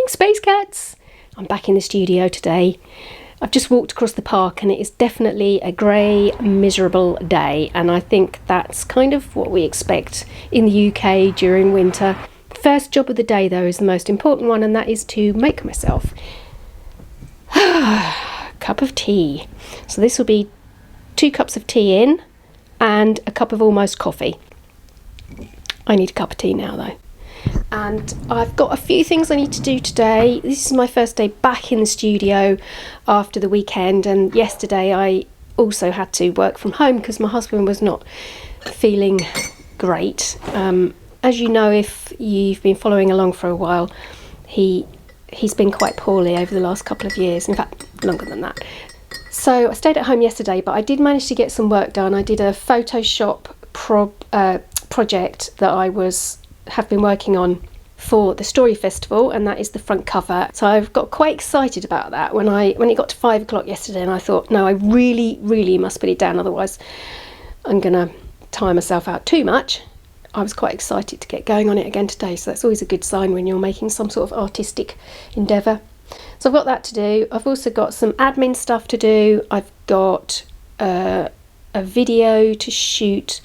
Morning Space Cats! I'm back in the studio today. I've just walked across the park and it is definitely a grey, miserable day, and I think that's kind of what we expect in the UK during winter. First job of the day though is the most important one, and that is to make myself a cup of tea. So this will be 2 cups of tea in and a cup of almost coffee. I need a cup of tea now though. And I've got a few things I need to do today. This is my first day back in the studio after the weekend, and yesterday I also had to work from home because my husband was not feeling great. As you know, if you've been following along for a while, he's been quite poorly over the last couple of years, in fact longer than that. So I stayed at home yesterday, but I did manage to get some work done. I did a Photoshop project that I have been working on for the Story Festival, and that is the front cover. So I've got quite excited about that when it got to 5 o'clock yesterday, and I thought, no, I really must put it down, otherwise I'm gonna tire myself out too much. I was quite excited to get going on it again today, so that's always a good sign when you're making some sort of artistic endeavour. So I've got that to do. I've also got some admin stuff to do. I've got a video to shoot,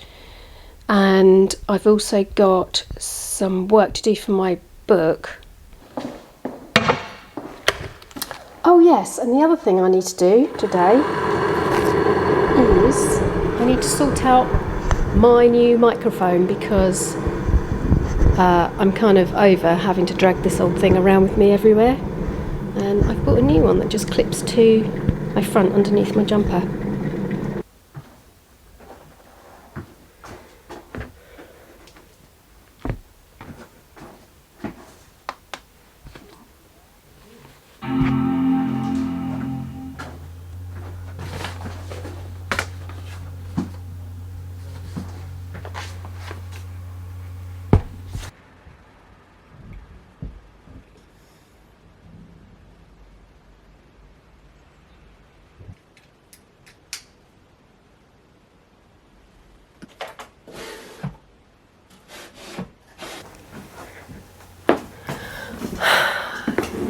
and I've also got some work to do for my book. Oh yes, and the other thing I need to do today is I need to sort out my new microphone, because I'm kind of over having to drag this old thing around with me everywhere, and I've bought a new one that just clips to my front underneath my jumper.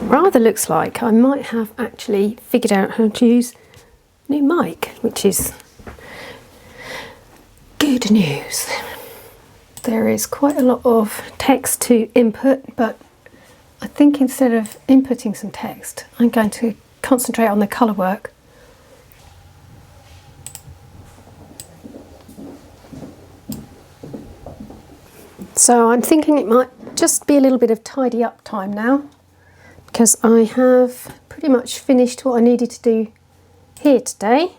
Rather looks like I might have actually figured out how to use a new mic, which is good news. There is quite a lot of text to input, but I think instead of inputting some text, I'm going to concentrate on the colour work. So I'm thinking it might just be a little bit of tidy up time now, because I have pretty much finished what I needed to do here today.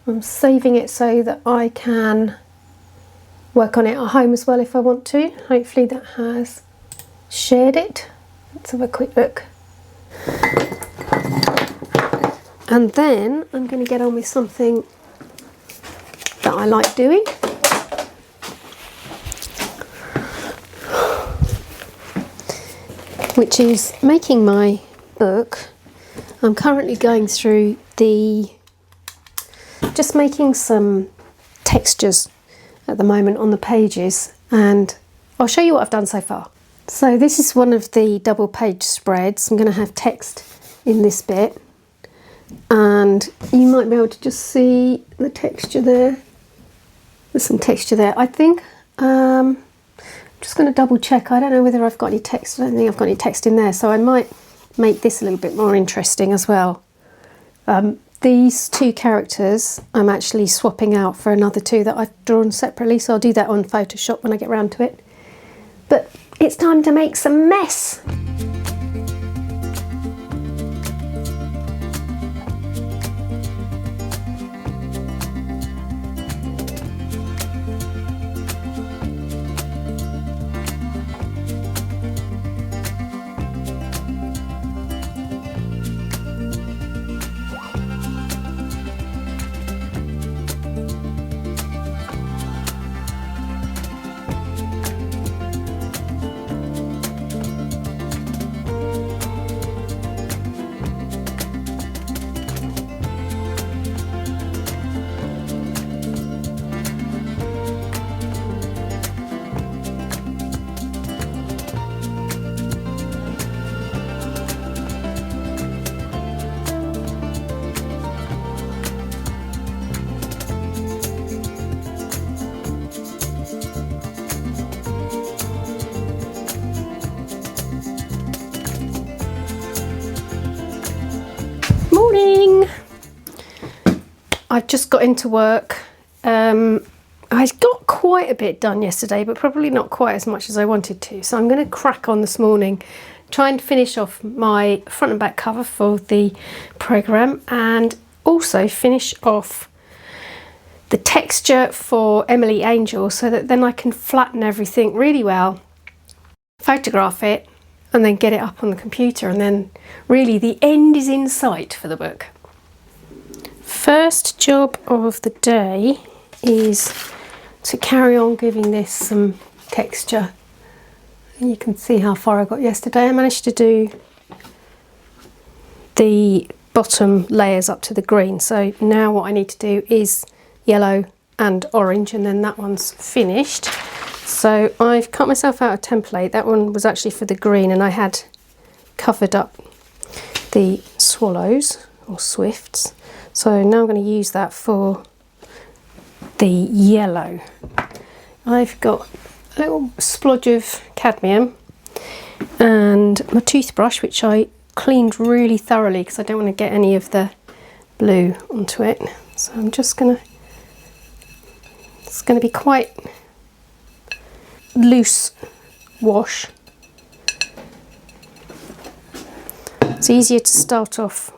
I'm saving it so that I can work on it at home as well if I want to. Hopefully that has shared it. Let's have a quick look. And then I'm going to get on with something that I like doing. Which is making my book. I'm currently going through just making some textures at the moment on the pages, and I'll show you what I've done so far. So this is one of the double page spreads. I'm going to have text in this bit, and you might be able to just see the texture there. There's some texture there, I think. Just going to double check. I don't know whether I've got any text. I don't think I've got any text in there, so I might make this a little bit more interesting as well. These 2 characters I'm actually swapping out for another 2 that I've drawn separately, so I'll do that on Photoshop when I get round to it. But it's time to make some mess. I've just got into work. I got quite a bit done yesterday, but probably not quite as much as I wanted to. So I'm going to crack on this morning, try and finish off my front and back cover for the programme, and also finish off the texture for Emily Angel, so that then I can flatten everything really well, photograph it, and then get it up on the computer, and then really the end is in sight for the book. First job of the day is to carry on giving this some texture. And you can see how far I got yesterday. I managed to do the bottom layers up to the green, so now what I need to do is yellow and orange, and then that one's finished. So I've cut myself out a template. That one was actually for the green, and I had covered up the swallows or swifts, so now I'm going to use that for the yellow. I've got a little splodge of cadmium and my toothbrush, which I cleaned really thoroughly because I don't want to get any of the blue onto it. So I'm just gonna, it's going to be quite loose wash. It's easier to start off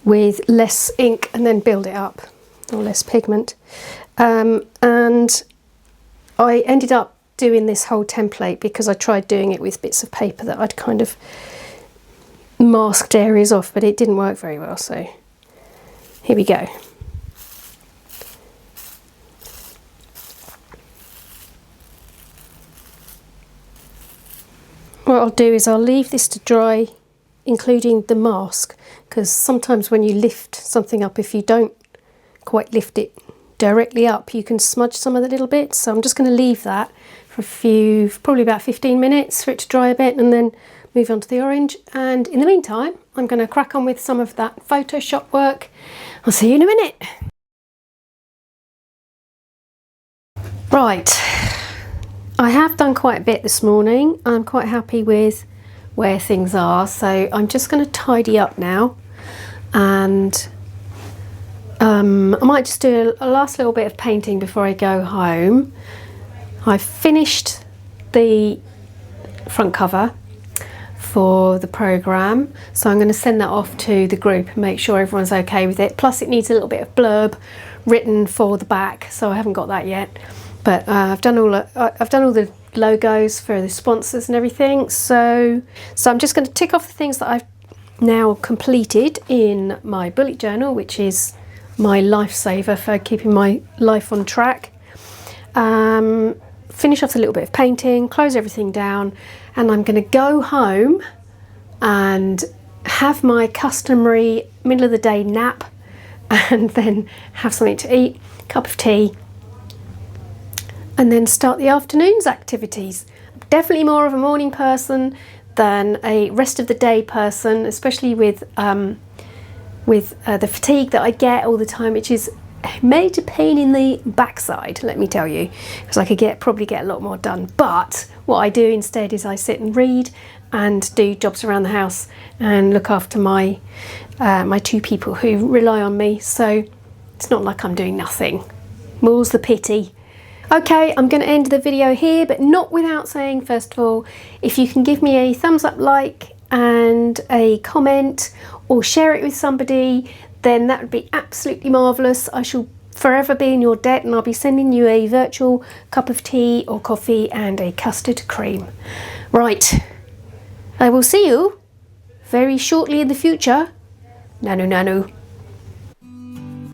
with less ink and then build it up, or less pigment. And I ended up doing this whole template because I tried doing it with bits of paper that I'd kind of masked areas off, but it didn't work very well, so here we go. What I'll do is I'll leave this to dry, including the mask, because sometimes when you lift something up, if you don't quite lift it directly up, you can smudge some of the little bits. So I'm just going to leave that for probably about 15 minutes for it to dry a bit, and then move on to the orange. And in the meantime, I'm going to crack on with some of that Photoshop work. I'll see you in a minute. Right, I have done quite a bit this morning. I'm quite happy with where things are, so I'm just going to tidy up now, and I might just do a last little bit of painting before I go home. I've finished the front cover for the programme, so I'm going to send that off to the group and make sure everyone's okay with it. Plus it needs a little bit of blurb written for the back, so I haven't got that yet. But I've done all the logos for the sponsors and everything. So I'm just going to tick off the things that I've now completed in my bullet journal, which is my lifesaver for keeping my life on track. Finish off a little bit of painting, close everything down, and I'm going to go home and have my customary middle of the day nap, and then have something to eat, cup of tea, and then start the afternoon's activities. I'm definitely more of a morning person than a rest of the day person, especially with the fatigue that I get all the time, which is a major pain in the backside, let me tell you, because I could probably get a lot more done. But what I do instead is I sit and read and do jobs around the house and look after my my two people who rely on me, so it's not like I'm doing nothing. More's the pity. Okay, I'm going to end the video here, but not without saying, first of all, if you can give me a thumbs up, like, and a comment, or share it with somebody, then that would be absolutely marvellous. I shall forever be in your debt, and I'll be sending you a virtual cup of tea or coffee and a custard cream. Right, I will see you very shortly in the future. Nanu nanu.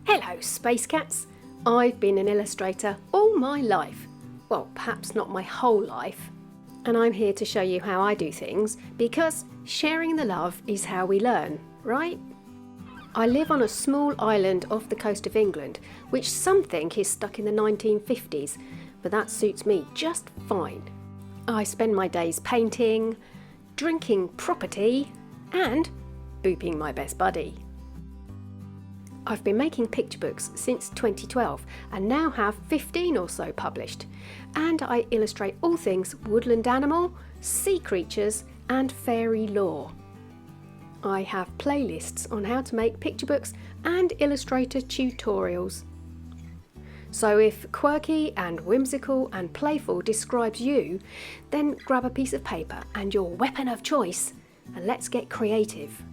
Hello, Space Cats. I've been an illustrator all my life. Well, perhaps not my whole life. And I'm here to show you how I do things, because sharing the love is how we learn, right? I live on a small island off the coast of England, which some think is stuck in the 1950s, but that suits me just fine. I spend my days painting, drinking proper tea, and booping my best buddy. I've been making picture books since 2012 and now have 15 or so published, and I illustrate all things woodland animal, sea creatures and fairy lore. I have playlists on how to make picture books and Illustrator tutorials. So if quirky and whimsical and playful describes you, then grab a piece of paper and your weapon of choice and let's get creative.